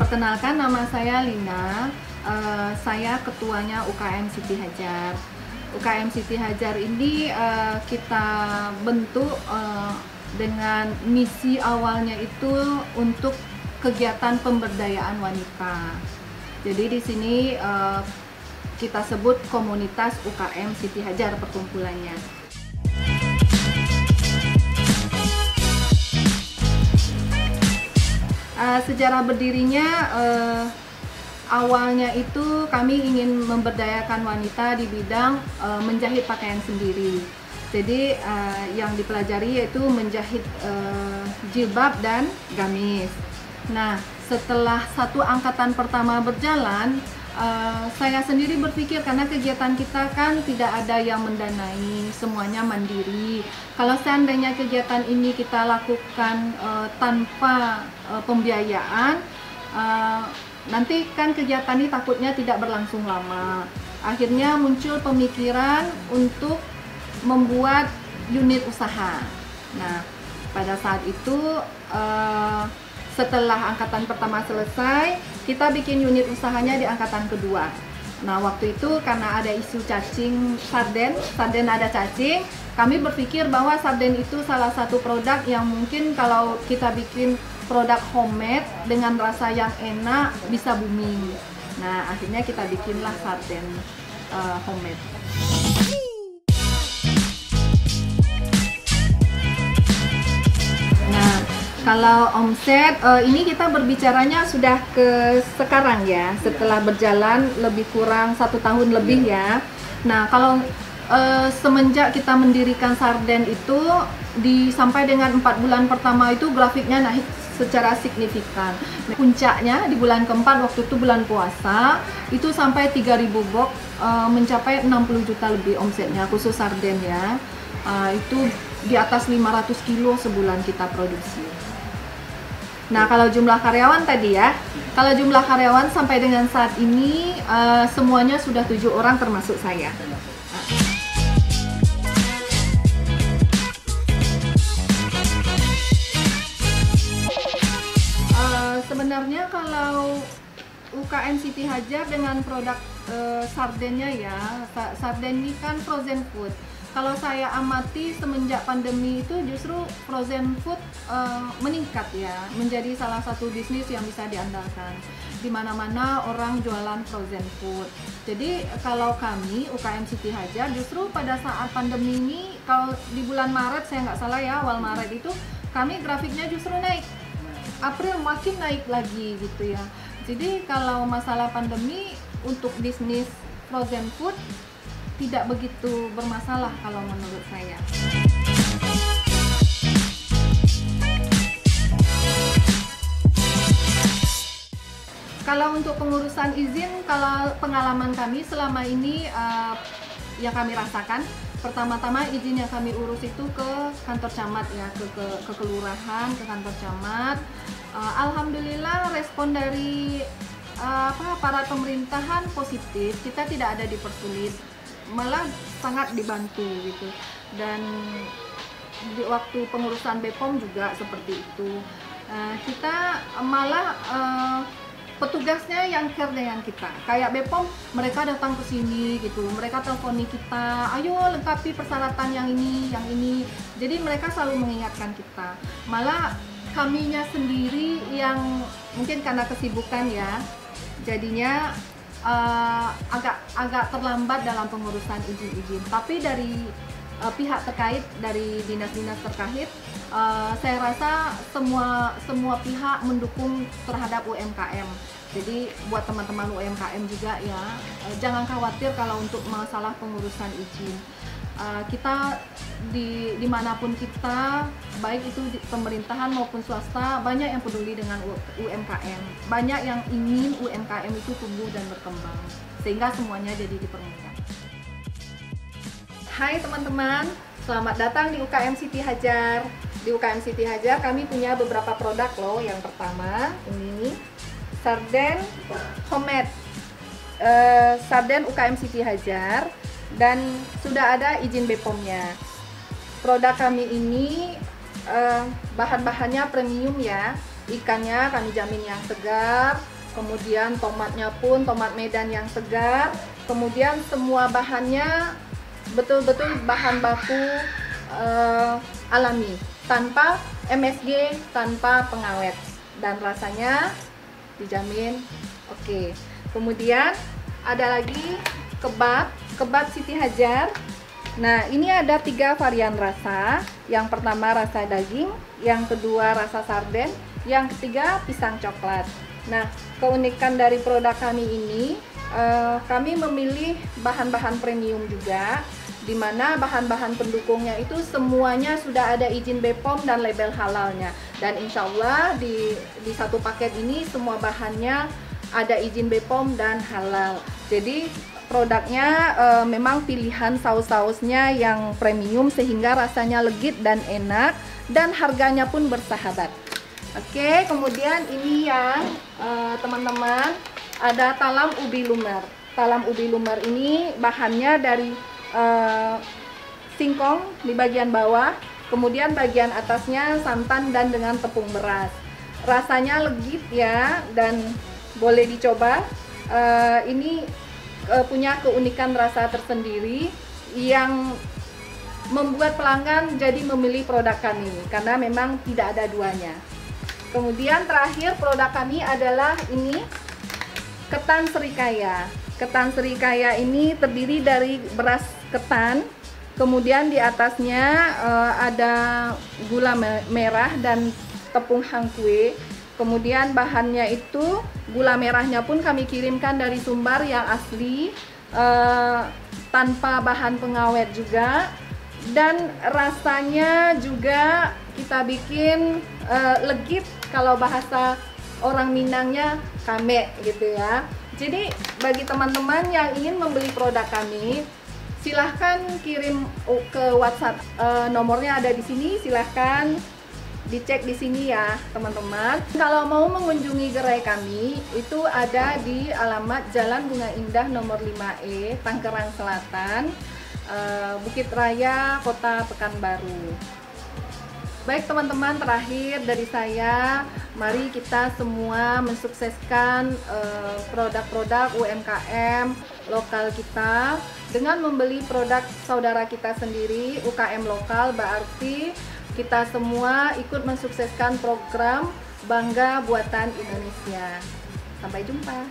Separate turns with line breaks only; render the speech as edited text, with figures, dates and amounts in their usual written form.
Perkenalkan, nama saya Lina. Saya ketuanya UKM Siti Hajar. UKM Siti Hajar ini kita bentuk dengan misi awalnya itu untuk kegiatan pemberdayaan wanita. Jadi di sini kita sebut komunitas UKM Siti Hajar perkumpulannya. Sejarah berdirinya awalnya itu kami ingin memberdayakan wanita di bidang menjahit pakaian sendiri. Jadi yang dipelajari yaitu menjahit jilbab dan gamis. Nah, setelah satu angkatan pertama berjalan, saya sendiri berpikir karena kegiatan kita kan tidak ada yang mendanai, semuanya mandiri. Kalau seandainya kegiatan ini kita lakukan tanpa pembiayaan, nanti kan kegiatan ini takutnya tidak berlangsung lama. Akhirnya muncul pemikiran untuk membuat unit usaha. Nah, pada saat itu setelah angkatan pertama selesai, kita bikin unit usahanya di angkatan kedua. Nah, waktu itu karena ada isu cacing sarden ada cacing, kami berpikir bahwa sarden itu salah satu produk yang mungkin kalau kita bikin produk homemade dengan rasa yang enak bisa booming. Nah, akhirnya kita bikinlah sarden homemade. Kalau omset, ini kita berbicaranya sudah ke sekarang ya, setelah berjalan lebih kurang 1 tahun lebih ya. Nah, kalau semenjak kita mendirikan sarden itu, sampai dengan 4 bulan pertama itu grafiknya naik secara signifikan. Puncaknya di bulan keempat, waktu itu bulan puasa, itu sampai 3.000 box, mencapai 60 juta lebih omsetnya, khusus sarden ya. Itu di atas 500 kilo sebulan kita produksi. Nah, kalau jumlah karyawan tadi ya, kalau jumlah karyawan sampai dengan saat ini semuanya sudah 7 orang termasuk saya. Sebenarnya kalau UKM Siti Hajar dengan produk sardennya ya, sarden ini kan frozen food. Kalau saya amati semenjak pandemi itu justru frozen food meningkat ya, menjadi salah satu bisnis yang bisa diandalkan. Di mana-mana orang jualan frozen food. Jadi kalau kami UKM Siti Hajar justru pada saat pandemi ini, kalau di bulan Maret saya nggak salah ya, awal Maret itu kami grafiknya justru naik. April makin naik lagi gitu ya. Jadi kalau masalah pandemi untuk bisnis frozen food tidak begitu bermasalah kalau menurut saya. Kalau untuk pengurusan izin, kalau pengalaman kami selama ini yang kami rasakan, pertama-tama izin yang kami urus itu ke kantor camat ya, ke kelurahan, ke kantor camat. Alhamdulillah respon dari aparat pemerintahan positif, kita tidak ada dipersulit, malah sangat dibantu gitu. Dan di waktu pengurusan BPOM juga seperti itu, kita malah petugasnya yang care dengan kita. Kayak BPOM, mereka datang ke sini gitu, mereka telponi kita, ayo lengkapi persyaratan yang ini. Jadi mereka selalu mengingatkan kita. Malah kaminya sendiri yang mungkin karena kesibukan ya, jadinya agak terlambat dalam pengurusan izin-izin. Tapi dari pihak terkait, dari dinas-dinas terkait, saya rasa semua pihak mendukung terhadap UMKM. Jadi buat teman-teman UMKM juga ya, jangan khawatir kalau untuk masalah pengurusan izin. Kita dimanapun kita, baik itu di pemerintahan maupun swasta, banyak yang peduli dengan UMKM, banyak yang ingin UMKM itu tumbuh dan berkembang, sehingga semuanya jadi dipermudah. Hai teman-teman, selamat datang di UKM Siti Hajar. Di UKM Siti Hajar kami punya beberapa produk loh. Yang pertama ini sarden homemade, sarden UKM Siti Hajar, dan sudah ada izin BPOM-nya. Produk kami ini bahan-bahannya premium ya, ikannya kami jamin yang segar, kemudian tomatnya pun tomat Medan yang segar, kemudian semua bahannya betul-betul bahan baku alami, tanpa MSG, tanpa pengawet, dan rasanya dijamin oke. Kemudian ada lagi kebab Siti Hajar. Nah, ini ada 3 varian rasa. Yang pertama rasa daging, yang kedua rasa sarden, yang ketiga pisang coklat. Nah, keunikan dari produk kami ini, kami memilih bahan-bahan premium juga, di mana bahan-bahan pendukungnya itu semuanya sudah ada izin BPOM dan label halalnya. Dan insya Allah di satu paket ini semua bahannya ada izin BPOM dan halal. Jadi produknya memang pilihan saus-sausnya yang premium sehingga rasanya legit dan enak, dan harganya pun bersahabat. Oke, kemudian ini yang teman-teman, ada talam ubi lumer. Talam ubi lumer ini bahannya dari singkong di bagian bawah, kemudian bagian atasnya santan dan dengan tepung beras. Rasanya legit ya, dan boleh dicoba. Ini punya keunikan rasa tersendiri yang membuat pelanggan jadi memilih produk kami karena memang tidak ada duanya. Kemudian terakhir produk kami adalah ini ketan serikaya. Ketan serikaya ini terdiri dari beras ketan, kemudian di atasnya ada gula merah dan tepung hangkue. Kemudian bahannya itu gula merahnya pun kami kirimkan dari Sumbar yang asli, tanpa bahan pengawet juga, dan rasanya juga kita bikin legit, kalau bahasa orang Minangnya kame gitu ya. Jadi bagi teman-teman yang ingin membeli produk kami, silahkan kirim ke WhatsApp, nomornya ada di sini, silahkan dicek di sini ya teman-teman. Kalau mau mengunjungi gerai kami, itu ada di alamat Jalan Bunga Indah nomor 5E, Tanggerang Selatan, Bukit Raya, Kota Pekanbaru. Baik teman-teman, terakhir dari saya, mari kita semua mensukseskan produk-produk UMKM lokal kita dengan membeli produk saudara kita sendiri, UKM lokal, berarti kita semua ikut mensukseskan program Bangga Buatan Indonesia. Sampai jumpa.